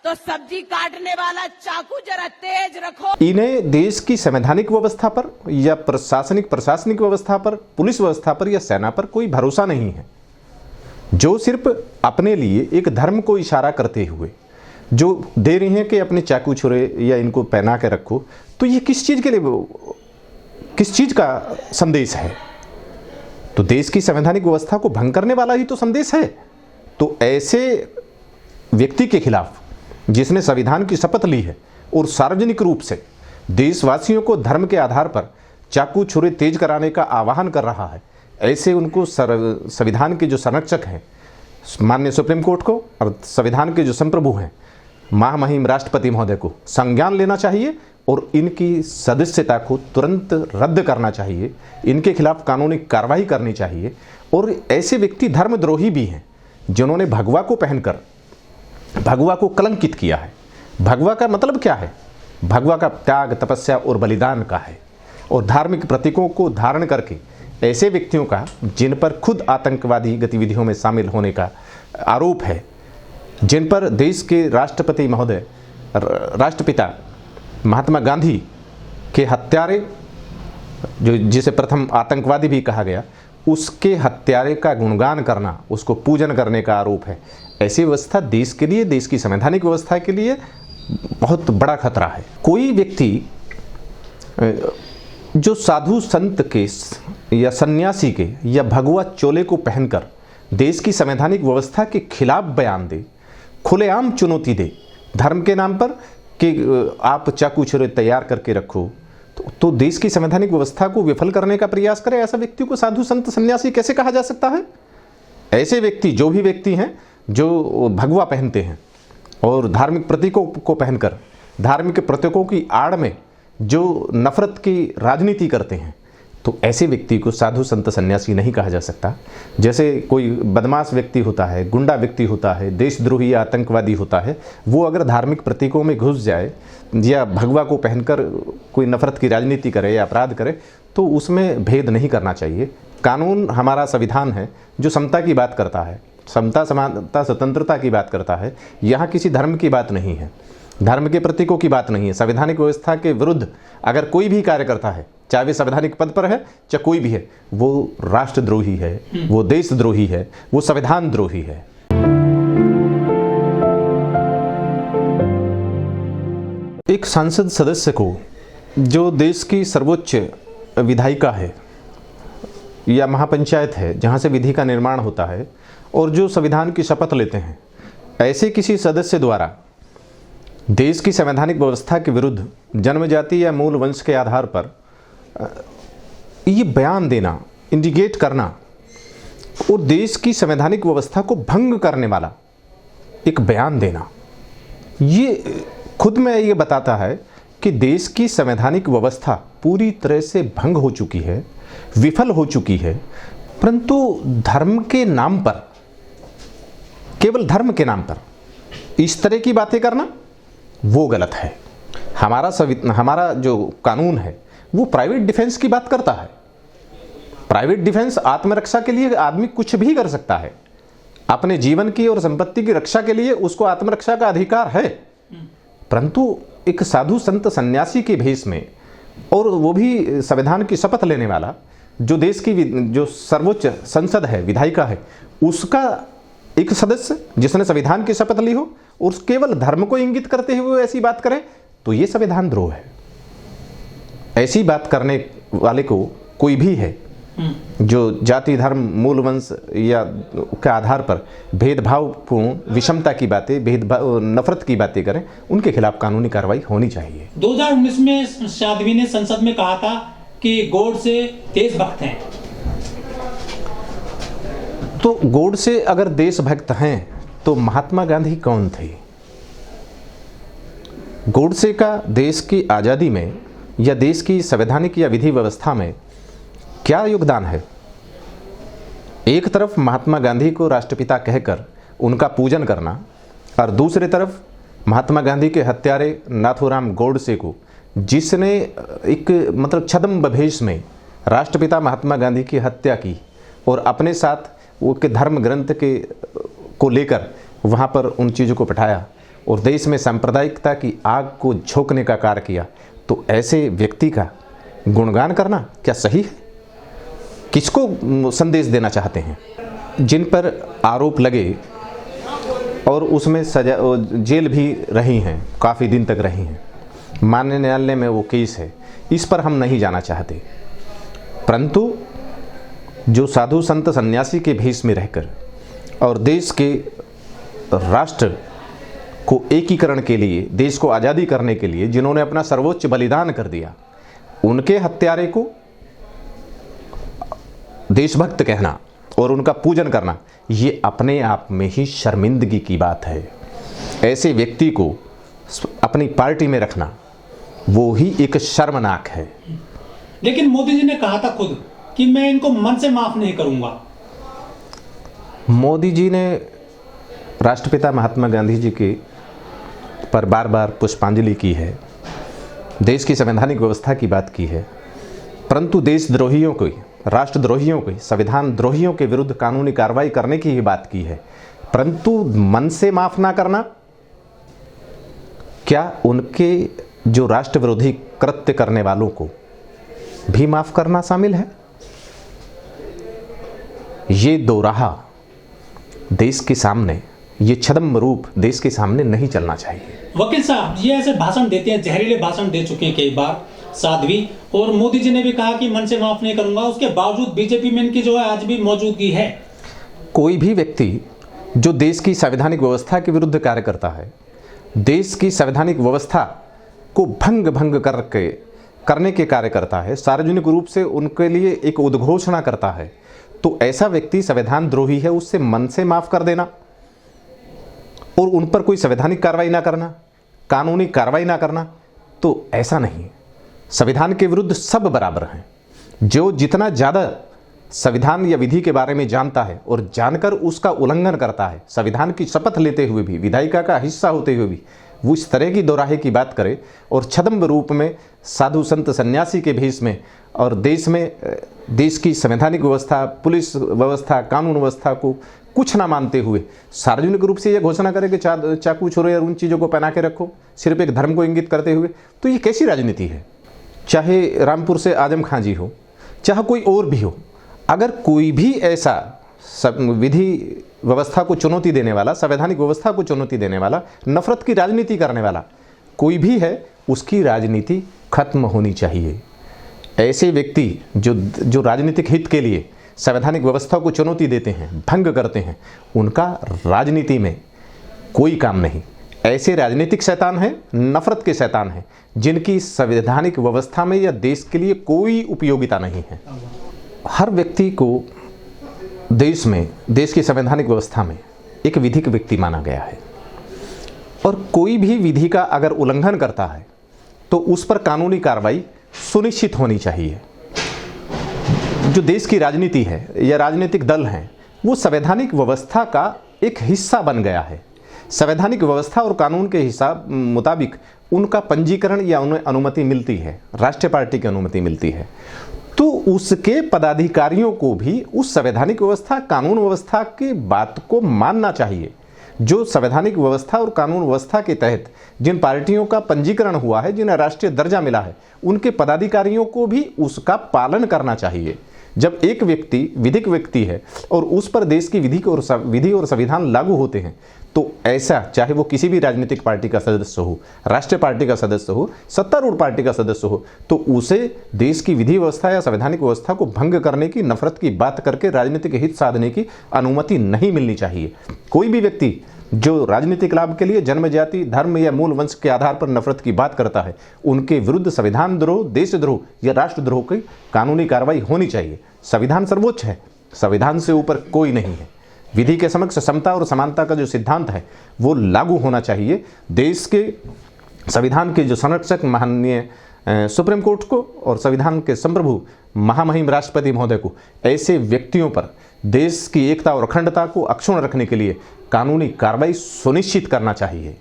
तो सब्जी काटने वाला चाकू जरा तेज रखो। इन्हें देश की संवैधानिक व्यवस्था पर या प्रशासनिक व्यवस्था पर, पुलिस व्यवस्था पर या सेना पर कोई भरोसा नहीं है, जो सिर्फ अपने लिए एक धर्म को इशारा करते हुए जो दे रही हैं कि अपने चाकू छुरे या इनको पहना के रखो। तो ये किस चीज़ के लिए, किस चीज़ का संदेश है? तो देश की संवैधानिक व्यवस्था को भंग करने वाला ही तो संदेश है। तो ऐसे व्यक्ति के खिलाफ जिसने संविधान की शपथ ली है और सार्वजनिक रूप से देशवासियों को धर्म के आधार पर चाकू छुरे तेज कराने का आह्वान कर रहा है, ऐसे उनको संविधान के जो संरक्षक हैं माननीय सुप्रीम कोर्ट को और संविधान के जो संप्रभु हैं महामहिम राष्ट्रपति महोदय को संज्ञान लेना चाहिए और इनकी सदस्यता को तुरंत रद्द करना चाहिए। इनके खिलाफ कानूनी कार्रवाई करनी चाहिए। और ऐसे व्यक्ति धर्मद्रोही भी हैं जिन्होंने भगवा को पहनकर भगवा को कलंकित किया है। भगवा का मतलब क्या है? भगवा का त्याग, तपस्या और बलिदान का है। और धार्मिक प्रतीकों को धारण करके ऐसे व्यक्तियों का जिन पर खुद आतंकवादी गतिविधियों में शामिल होने का आरोप है, जिन पर देश के राष्ट्रपति महोदय, राष्ट्रपिता महात्मा गांधी के हत्यारे, जो जिसे प्रथम आतंकवादी भी कहा गया, उसके हत्यारे का गुणगान करना, उसको पूजन करने का आरोप है। ऐसी व्यवस्था देश के लिए, देश की संवैधानिक व्यवस्था के लिए बहुत बड़ा खतरा है। कोई व्यक्ति जो साधु संत के या सन्यासी के या भगवा चोले को पहनकर देश की संवैधानिक व्यवस्था के खिलाफ बयान दे, खुलेआम चुनौती दे धर्म के नाम पर कि आप चाकू छुरे तैयार करके रखो, तो देश की संवैधानिक व्यवस्था को विफल करने का प्रयास करे, ऐसा व्यक्ति को साधु संत सन्यासी कैसे कहा जा सकता है? ऐसे व्यक्ति, जो भी व्यक्ति हैं जो भगवा पहनते हैं और धार्मिक प्रतीकों को पहनकर धार्मिक प्रतीकों की आड़ में जो नफरत की राजनीति करते हैं, तो ऐसे व्यक्ति को साधु संत सन्यासी नहीं कहा जा सकता। जैसे कोई बदमाश व्यक्ति होता है, गुंडा व्यक्ति होता है, देशद्रोही या आतंकवादी होता है, वो अगर धार्मिक प्रतीकों में घुस जाए या भगवा को पहनकर कोई नफरत की राजनीति करे या अपराध करे, तो उसमें भेद नहीं करना चाहिए। कानून हमारा संविधान है जो समता की बात करता है, समता, समानता, स्वतंत्रता की बात करता है। यहाँ किसी धर्म की बात नहीं है, धर्म के प्रतीकों की बात नहीं है। संवैधानिक व्यवस्था के विरुद्ध अगर कोई भी कार्य करता है, चाहे वे संवैधानिक पद पर है चाहे कोई भी है, वो राष्ट्रद्रोही है, वो देशद्रोही है, वो संविधान द्रोही है। एक संसद सदस्य को, जो देश की सर्वोच्च विधायिका है या महापंचायत है जहाँ से विधि का निर्माण होता है, और जो संविधान की शपथ लेते हैं, ऐसे किसी सदस्य द्वारा देश की संवैधानिक व्यवस्था के विरुद्ध जन्म जाति या मूल वंश के आधार पर ये बयान देना, इंडिकेट करना और देश की संवैधानिक व्यवस्था को भंग करने वाला एक बयान देना, ये खुद में ये बताता है कि देश की संवैधानिक व्यवस्था पूरी तरह से भंग हो चुकी है, विफल हो चुकी है। परंतु धर्म के नाम पर, केवल धर्म के नाम पर इस तरह की बातें करना वो गलत है। हमारा जो कानून है वो प्राइवेट डिफेंस की बात करता है। प्राइवेट डिफेंस, आत्मरक्षा के लिए आदमी कुछ भी कर सकता है। अपने जीवन की और संपत्ति की रक्षा के लिए उसको आत्मरक्षा का अधिकार है। परंतु एक साधु संत सन्यासी के भेष में, और वो भी संविधान की शपथ लेने वाला, जो देश की जो सर्वोच्च संसद है, विधायिका है, उसका एक सदस्य जिसने संविधान की शपथ ली हो और केवल धर्म को इंगित करते हुए ऐसी बात करे, तो ये संविधान द्रोह है। ऐसी बात करने वाले को कोई भी है जो जाति, धर्म, मूल वंश या के आधार पर भेदभावपूर्ण, विषमता की बातें, भेदभाव, नफरत की बातें करें, उनके खिलाफ कानूनी कार्रवाई होनी चाहिए। 2019 में साध्वी ने संसद में कहा था कि गोडसे देशभक्त हैं। तो गोडसे अगर देशभक्त हैं तो महात्मा गांधी कौन थे? गोडसे का देश की आज़ादी में या देश की संवैधानिक या विधि व्यवस्था में क्या योगदान है? एक तरफ महात्मा गांधी को राष्ट्रपिता कहकर उनका पूजन करना, और दूसरी तरफ महात्मा गांधी के हत्यारे नाथूराम गोडसे को, जिसने एक छद्म भेष में राष्ट्रपिता महात्मा गांधी की हत्या की और अपने साथ वो के धर्म ग्रंथ के को लेकर वहाँ पर उन चीज़ों को बैठाया, और देश में सांप्रदायिकता की आग को झोंकने का कार्य किया, तो ऐसे व्यक्ति का गुणगान करना क्या सही है? किसको संदेश देना चाहते हैं? जिन पर आरोप लगे और उसमें सजा जेल भी रही हैं, काफ़ी दिन तक रही हैं, माननीय न्यायालय में वो केस है, इस पर हम नहीं जाना चाहते। परंतु जो साधु संत सन्यासी के भेष में रहकर और देश के राष्ट्र को एकीकरण के लिए, देश को आज़ादी करने के लिए जिन्होंने अपना सर्वोच्च बलिदान कर दिया, उनके हत्यारे को देशभक्त कहना और उनका पूजन करना, ये अपने आप में ही शर्मिंदगी की बात है। ऐसे व्यक्ति को अपनी पार्टी में रखना वो ही एक शर्मनाक है। लेकिन मोदी जी ने कहा था खुद कि मैं इनको मन से माफ नहीं करूंगा। मोदी जी ने राष्ट्रपिता महात्मा गांधी जी के पर बार बार पुष्पांजलि की है, देश की संवैधानिक व्यवस्था की बात की है, परंतु देशद्रोहियों को, राष्ट्रद्रोहियों को, संविधान द्रोहियों के विरुद्ध कानूनी कार्रवाई करने की ही बात की है। परंतु मन से माफ ना करना, क्या उनके जो राष्ट्र विरोधी कृत्य करने वालों को भी माफ करना शामिल है? ये दोराहा देश के सामने, ये छद्म रूप देश के सामने नहीं चलना चाहिए। वकील साहब, ये ऐसे भाषण देते हैं, जहरीले भाषण दे चुके हैं कई बार साध्वी, और मोदी जी ने भी कहा कि मन से माफ नहीं करूंगा, उसके बावजूद बीजेपी में इनकी जो है आज भी मौजूदगी है। कोई भी व्यक्ति जो देश की संवैधानिक व्यवस्था के विरुद्ध कार्य करता है, देश की संवैधानिक व्यवस्था को भंग करने के कार्य करता है, सार्वजनिक रूप से उनके लिए एक उद्घोषणा करता है, तो ऐसा व्यक्ति संविधान द्रोही है। उससे मन से माफ कर देना और उन पर कोई संवैधानिक कार्रवाई ना करना, कानूनी कार्रवाई ना करना, तो ऐसा नहीं। संविधान के विरुद्ध सब बराबर हैं। जो जितना ज़्यादा संविधान या विधि के बारे में जानता है और जानकर उसका उल्लंघन करता है, संविधान की शपथ लेते हुए भी, विधायिका का हिस्सा होते हुए भी वो इस तरह की दोराहे की बात करे और छद्म रूप में साधु संत सन्यासी के भेष में और देश में देश की संवैधानिक व्यवस्था, पुलिस व्यवस्था, कानून व्यवस्था को कुछ ना मानते हुए सार्वजनिक रूप से यह घोषणा करे कि चाकू छुरे और उन चीज़ों को पहना के रखो, सिर्फ एक धर्म को इंगित करते हुए, तो ये कैसी राजनीति है? चाहे रामपुर से आजम खां जी हो, चाहे कोई और भी हो, अगर कोई भी ऐसा विधि व्यवस्था को चुनौती देने वाला, संवैधानिक व्यवस्था को चुनौती देने वाला, नफरत की राजनीति करने वाला कोई भी है, उसकी राजनीति खत्म होनी चाहिए। ऐसे व्यक्ति जो राजनीतिक हित के लिए संवैधानिक व्यवस्था को चुनौती देते हैं, भंग करते हैं, उनका राजनीति में कोई काम नहीं। ऐसे राजनीतिक शैतान हैं, नफरत के शैतान हैं, जिनकी संवैधानिक व्यवस्था में या देश के लिए कोई उपयोगिता नहीं है। हर व्यक्ति को देश में, देश की संवैधानिक व्यवस्था में एक विधिक व्यक्ति माना गया है और कोई भी विधि का अगर उल्लंघन करता है तो उस पर कानूनी कार्रवाई सुनिश्चित होनी चाहिए। जो देश की राजनीति है या राजनीतिक दल हैं, वो संवैधानिक व्यवस्था का एक हिस्सा बन गया है। संवैधानिक व्यवस्था और कानून के हिसाब मुताबिक उनका पंजीकरण या उन्हें अनुमति मिलती है, राष्ट्रीय पार्टी की अनुमति मिलती है, तो उसके पदाधिकारियों को भी उस संवैधानिक व्यवस्था, कानून व्यवस्था की बात को मानना चाहिए। जो संवैधानिक व्यवस्था और कानून व्यवस्था के तहत जिन पार्टियों का पंजीकरण हुआ है, जिन्हें राष्ट्रीय दर्जा मिला है, उनके पदाधिकारियों को भी उसका पालन करना चाहिए। जब एक व्यक्ति विधिक व्यक्ति है और उस पर देश की विधि और संविधान लागू होते हैं, तो ऐसा चाहे वो किसी भी राजनीतिक पार्टी का सदस्य हो, राष्ट्रीय पार्टी का सदस्य हो, सत्तारूढ़ पार्टी का सदस्य हो, तो उसे देश की विधि व्यवस्था या संवैधानिक व्यवस्था को भंग करने की, नफरत की बात करके राजनीतिक हित साधने की अनुमति नहीं मिलनी चाहिए। कोई भी व्यक्ति जो राजनीतिक लाभ के लिए जन्म, जाति, धर्म या मूल वंश के आधार पर नफरत की बात करता है, उनके विरुद्ध संविधान द्रोह, देशद्रोह या राष्ट्रद्रोह की कानूनी कार्रवाई होनी चाहिए। संविधान सर्वोच्च है, संविधान से ऊपर कोई नहीं है। विधि के समक्ष समता और समानता का जो सिद्धांत है वो लागू होना चाहिए। देश के संविधान के जो संरक्षक माननीय सुप्रीम कोर्ट को और संविधान के संप्रभु महामहिम राष्ट्रपति महोदय को ऐसे व्यक्तियों पर देश की एकता और अखंडता को अक्षुण्ण रखने के लिए कानूनी कार्रवाई सुनिश्चित करना चाहिए।